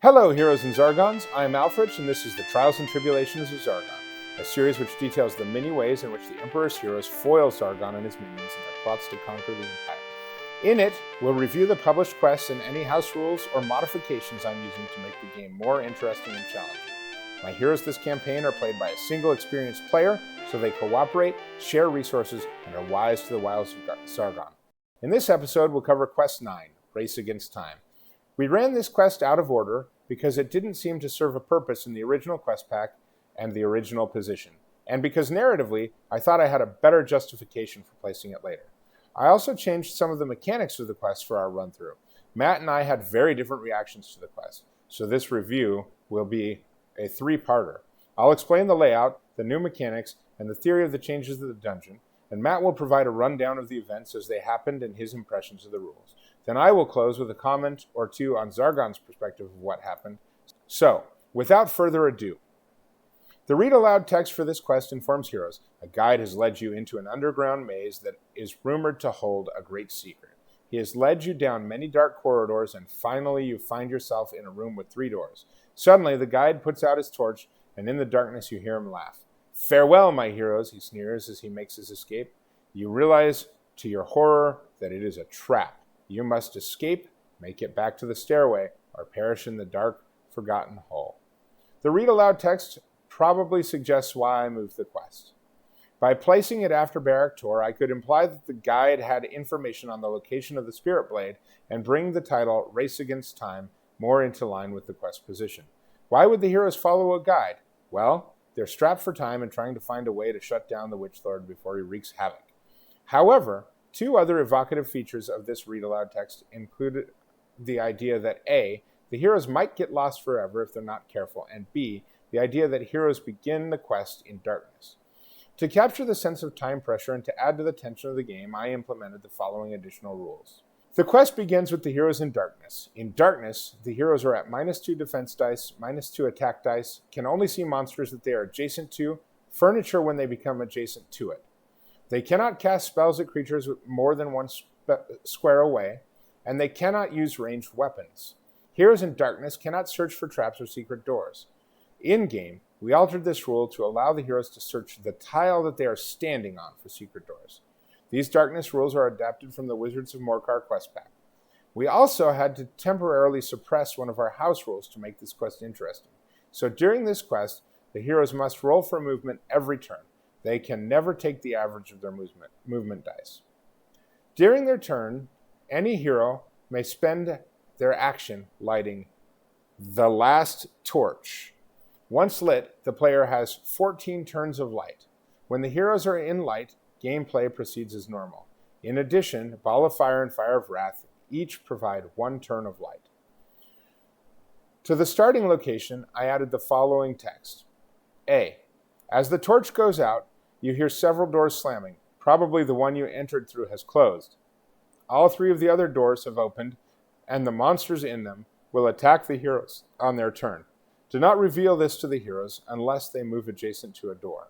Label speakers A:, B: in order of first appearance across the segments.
A: Hello, heroes and Zargons. I'm Alfred, and this is the Trials and Tribulations of Zargon, a series which details the many ways in which the Emperor's heroes foil Zargon and his minions in their plots to conquer the Empire. In it, we'll review the published quests and any house rules or modifications I'm using to make the game more interesting and challenging. My heroes this campaign are played by a single experienced player, so they cooperate, share resources, and are wise to the wiles of Zargon. In this episode, we'll cover Quest 9, Race Against Time. We ran this quest out of order because it didn't seem to serve a purpose in the original quest pack and the original position, and because narratively, I thought I had a better justification for placing it later. I also changed some of the mechanics of the quest for our run-through. Matt and I had very different reactions to the quest, so this review will be a three-parter. I'll explain the layout, the new mechanics, and the theory of the changes to the dungeon, and Matt will provide a rundown of the events as they happened and his impressions of the rules. Then I will close with a comment or two on Zargon's perspective of what happened. So, without further ado, the read-aloud text for this quest informs heroes. A guide has led you into an underground maze that is rumored to hold a great secret. He has led you down many dark corridors, and finally you find yourself in a room with 3 doors. Suddenly, the guide puts out his torch, and in the darkness you hear him laugh. "Farewell, my heroes," he sneers as he makes his escape. You realize, to your horror, that it is a trap. You must escape, make it back to the stairway, or perish in the dark, forgotten hole. The read-aloud text probably suggests why I moved the quest. By placing it after Barak Tor, I could imply that the guide had information on the location of the Spirit Blade and bring the title Race Against Time more into line with the quest position. Why would the heroes follow a guide? Well, they're strapped for time and trying to find a way to shut down the Witch Lord before he wreaks havoc. However, 2 other evocative features of this read-aloud text included the idea that A, the heroes might get lost forever if they're not careful, and B, the idea that heroes begin the quest in darkness. To capture the sense of time pressure and to add to the tension of the game, I implemented the following additional rules. The quest begins with the heroes in darkness. In darkness, the heroes are at -2 defense dice, -2 attack dice, can only see monsters that they are adjacent to, furniture when they become adjacent to it. They cannot cast spells at creatures more than 1 square away, and they cannot use ranged weapons. Heroes in darkness cannot search for traps or secret doors. In-game, we altered this rule to allow the heroes to search the tile that they are standing on for secret doors. These darkness rules are adapted from the Wizards of Morcar quest pack. We also had to temporarily suppress one of our house rules to make this quest interesting. So during this quest, the heroes must roll for movement every turn. They can never take the average of their movement dice. During their turn, any hero may spend their action lighting the last torch. Once lit, the player has 14 turns of light. When the heroes are in light, gameplay proceeds as normal. In addition, Ball of Fire and Fire of Wrath each provide 1 turn of light. To the starting location, I added the following text. A. As the torch goes out, you hear several doors slamming. Probably the one you entered through has closed. All 3 of the other doors have opened, and the monsters in them will attack the heroes on their turn. Do not reveal this to the heroes unless they move adjacent to a door.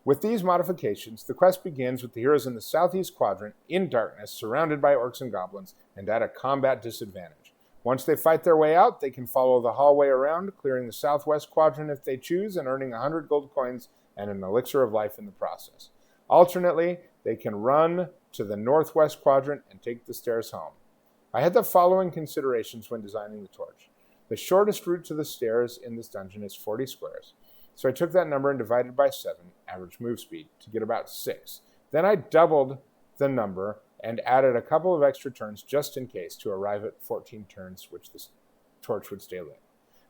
A: With these modifications, the quest begins with the heroes in the southeast quadrant, in darkness, surrounded by orcs and goblins, and at a combat disadvantage. Once they fight their way out, they can follow the hallway around, clearing the southwest quadrant if they choose, and earning 100 gold coins and an elixir of life in the process. Alternately, they can run to the northwest quadrant and take the stairs home. I had the following considerations when designing the torch. The shortest route to the stairs in this dungeon is 40 squares. So I took that number and divided by 7, average move speed, to get about 6. Then I doubled the number and added a couple of extra turns just in case to arrive at 14 turns, which the torch would stay lit.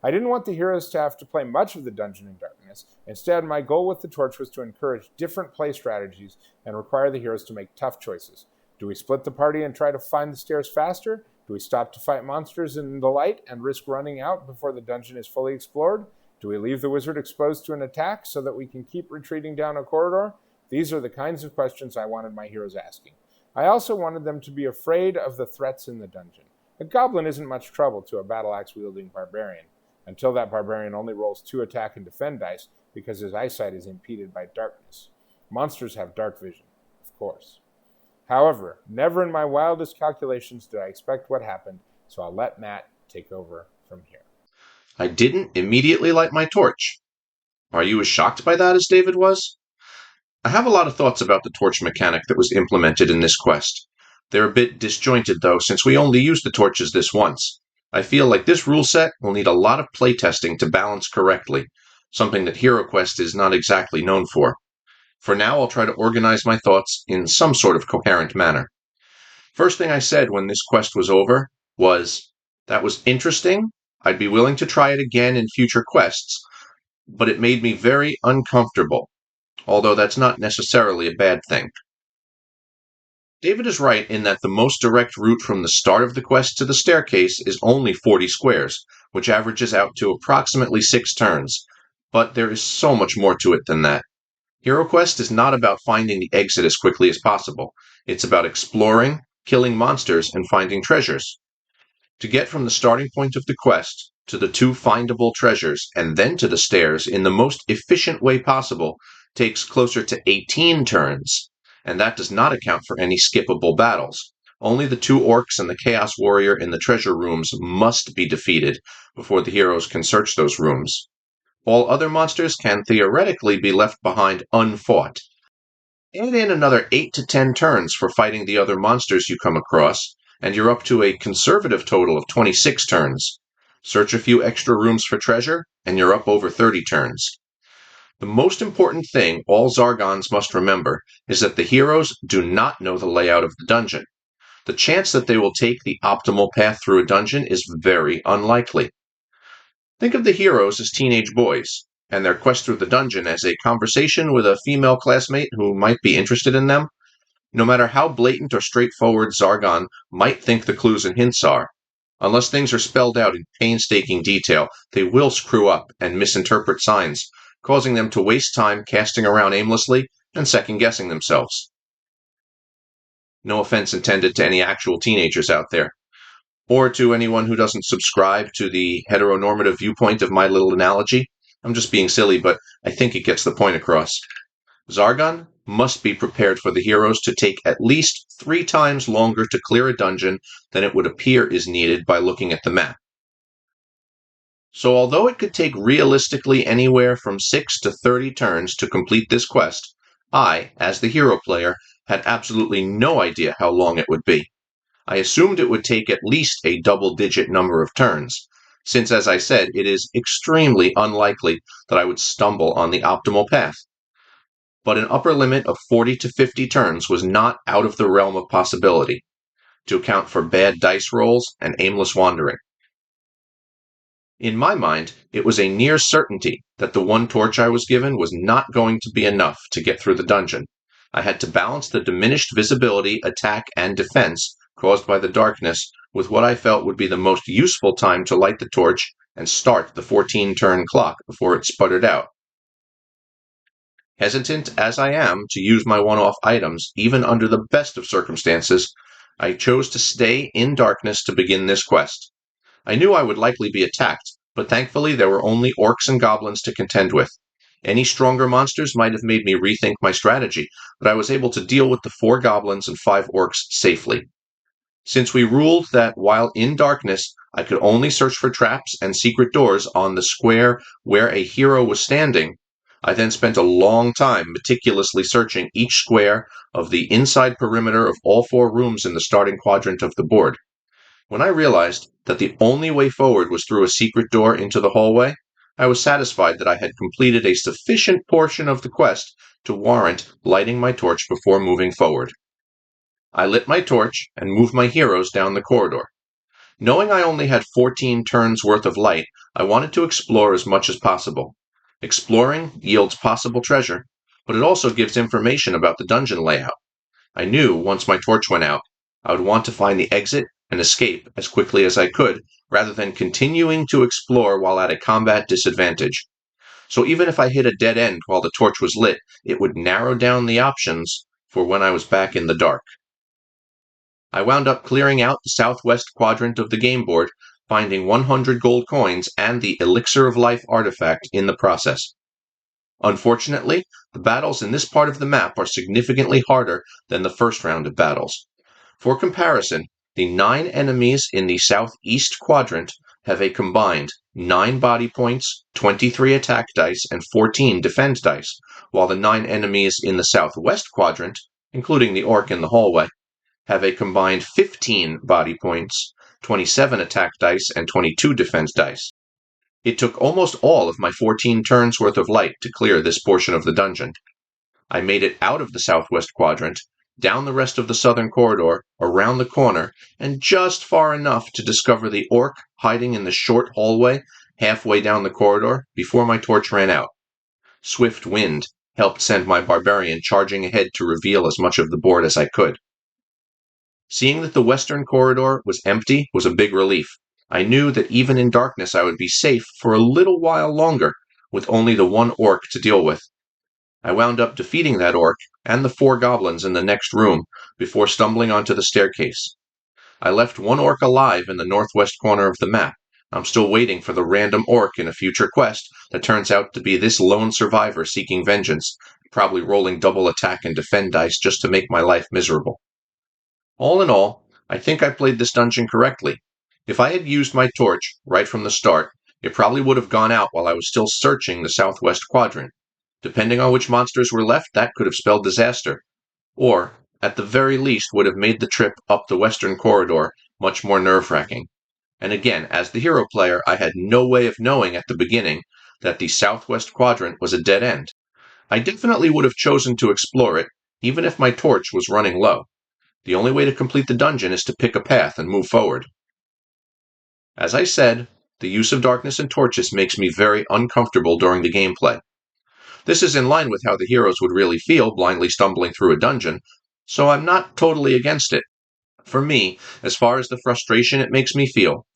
A: I didn't want the heroes to have to play much of the dungeon in darkness. Instead, my goal with the torch was to encourage different play strategies and require the heroes to make tough choices. Do we split the party and try to find the stairs faster? Do we stop to fight monsters in the light and risk running out before the dungeon is fully explored? Do we leave the wizard exposed to an attack so that we can keep retreating down a corridor? These are the kinds of questions I wanted my heroes asking. I also wanted them to be afraid of the threats in the dungeon. A goblin isn't much trouble to a battle-axe-wielding barbarian, until that barbarian only rolls 2 attack and defend dice because his eyesight is impeded by darkness. Monsters have dark vision, of course. However, never in my wildest calculations did I expect what happened, so I'll let Matt take over from here.
B: I didn't immediately light my torch. Are you as shocked by that as David was? I have a lot of thoughts about the torch mechanic that was implemented in this quest. They're a bit disjointed, though, since we only used the torches this once. I feel like this rule set will need a lot of playtesting to balance correctly, something that HeroQuest is not exactly known for. For now, I'll try to organize my thoughts in some sort of coherent manner. First thing I said when this quest was over was, "That was interesting. I'd be willing to try it again in future quests, but it made me very uncomfortable," although that's not necessarily a bad thing. David is right in that the most direct route from the start of the quest to the staircase is only 40 squares, which averages out to approximately 6 turns, but there is so much more to it than that. HeroQuest is not about finding the exit as quickly as possible. It's about exploring, killing monsters, and finding treasures. To get from the starting point of the quest to the 2 findable treasures and then to the stairs in the most efficient way possible takes closer to 18 turns, and that does not account for any skippable battles. Only the 2 orcs and the Chaos Warrior in the treasure rooms must be defeated before the heroes can search those rooms. All other monsters can theoretically be left behind unfought. Add in another 8 to 10 turns for fighting the other monsters you come across, and you're up to a conservative total of 26 turns. Search a few extra rooms for treasure, and you're up over 30 turns. The most important thing all Zargons must remember is that the heroes do not know the layout of the dungeon. The chance that they will take the optimal path through a dungeon is very unlikely. Think of the heroes as teenage boys, and their quest through the dungeon as a conversation with a female classmate who might be interested in them. No matter how blatant or straightforward Zargon might think the clues and hints are, unless things are spelled out in painstaking detail, they will screw up and misinterpret signs, causing them to waste time casting around aimlessly and second-guessing themselves. No offense intended to any actual teenagers out there, or to anyone who doesn't subscribe to the heteronormative viewpoint of my little analogy. I'm just being silly, but I think it gets the point across. Zargon must be prepared for the heroes to take at least 3 times longer to clear a dungeon than it would appear is needed by looking at the map. So although it could take realistically anywhere from 6 to 30 turns to complete this quest, I, as the hero player, had absolutely no idea how long it would be. I assumed it would take at least a double-digit number of turns, since, as I said, it is extremely unlikely that I would stumble on the optimal path. But an upper limit of 40 to 50 turns was not out of the realm of possibility, to account for bad dice rolls and aimless wandering. In my mind, it was a near certainty that the 1 torch I was given was not going to be enough to get through the dungeon. I had to balance the diminished visibility, attack, and defense caused by the darkness with what I felt would be the most useful time to light the torch and start the 14-turn clock before it sputtered out. Hesitant as I am to use my one-off items, even under the best of circumstances, I chose to stay in darkness to begin this quest. I knew I would likely be attacked, but thankfully there were only orcs and goblins to contend with. Any stronger monsters might have made me rethink my strategy, but I was able to deal with the 4 goblins and 5 orcs safely. Since we ruled that while in darkness, I could only search for traps and secret doors on the square where a hero was standing, I then spent a long time meticulously searching each square of the inside perimeter of all 4 rooms in the starting quadrant of the board. When I realized that the only way forward was through a secret door into the hallway, I was satisfied that I had completed a sufficient portion of the quest to warrant lighting my torch before moving forward. I lit my torch and moved my heroes down the corridor. Knowing I only had 14 turns worth of light, I wanted to explore as much as possible. Exploring yields possible treasure, but it also gives information about the dungeon layout. I knew once my torch went out, I would want to find the exit and escape as quickly as I could, rather than continuing to explore while at a combat disadvantage. So even if I hit a dead end while the torch was lit, it would narrow down the options for when I was back in the dark. I wound up clearing out the southwest quadrant of the game board, finding 100 gold coins and the Elixir of Life artifact in the process. Unfortunately, the battles in this part of the map are significantly harder than the first round of battles. For comparison, the 9 enemies in the southeast quadrant have a combined 9 body points, 23 attack dice, and 14 defense dice, while the 9 enemies in the southwest quadrant, including the orc in the hallway, have a combined 15 body points, 27 attack dice, and 22 defense dice. It took almost all of my 14 turns worth of light to clear this portion of the dungeon. I made it out of the southwest quadrant, down the rest of the southern corridor, around the corner, and just far enough to discover the orc hiding in the short hallway halfway down the corridor before my torch ran out. Swift wind helped send my barbarian charging ahead to reveal as much of the board as I could. Seeing that the western corridor was empty was a big relief. I knew that even in darkness I would be safe for a little while longer, with only the one orc to deal with. I wound up defeating that orc and the 4 goblins in the next room before stumbling onto the staircase. I left one orc alive in the northwest corner of the map. I'm still waiting for the random orc in a future quest that turns out to be this lone survivor seeking vengeance, probably rolling double attack and defend dice just to make my life miserable. All in all, I think I played this dungeon correctly. If I had used my torch right from the start, it probably would have gone out while I was still searching the southwest quadrant. Depending on which monsters were left, that could have spelled disaster. Or, at the very least, would have made the trip up the western corridor much more nerve-wracking. And again, as the hero player, I had no way of knowing at the beginning that the southwest quadrant was a dead end. I definitely would have chosen to explore it, even if my torch was running low. The only way to complete the dungeon is to pick a path and move forward. As I said, the use of darkness and torches makes me very uncomfortable during the gameplay. This is in line with how the heroes would really feel blindly stumbling through a dungeon, so I'm not totally against it. For me, as far as the frustration it makes me feel,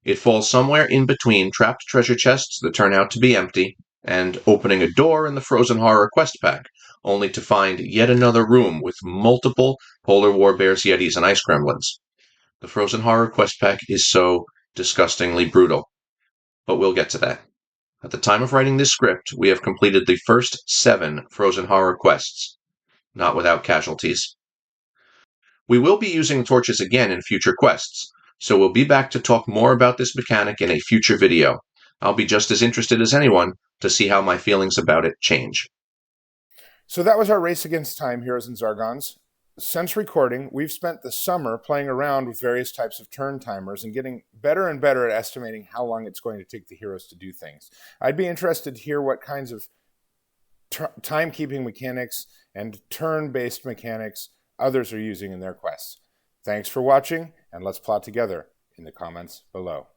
B: it falls somewhere in between trapped treasure chests that turn out to be empty, and opening a door in the Frozen Horror quest pack, only to find yet another room with multiple polar war bears, yetis, and ice gremlins. The Frozen Horror quest pack is so disgustingly brutal. But we'll get to that. At the time of writing this script, we have completed the first 7 Frozen Horror quests, not without casualties. We will be using torches again in future quests, so we'll be back to talk more about this mechanic in a future video. I'll be just as interested as anyone to see how my feelings about it change.
A: So that was our Race Against Time, Heroes and Zargons. Since recording, we've spent the summer playing around with various types of turn timers and getting better and better at estimating how long it's going to take the heroes to do things. I'd be interested to hear what kinds of timekeeping mechanics and turn-based mechanics others are using in their quests. Thanks for watching, and let's plot together in the comments below.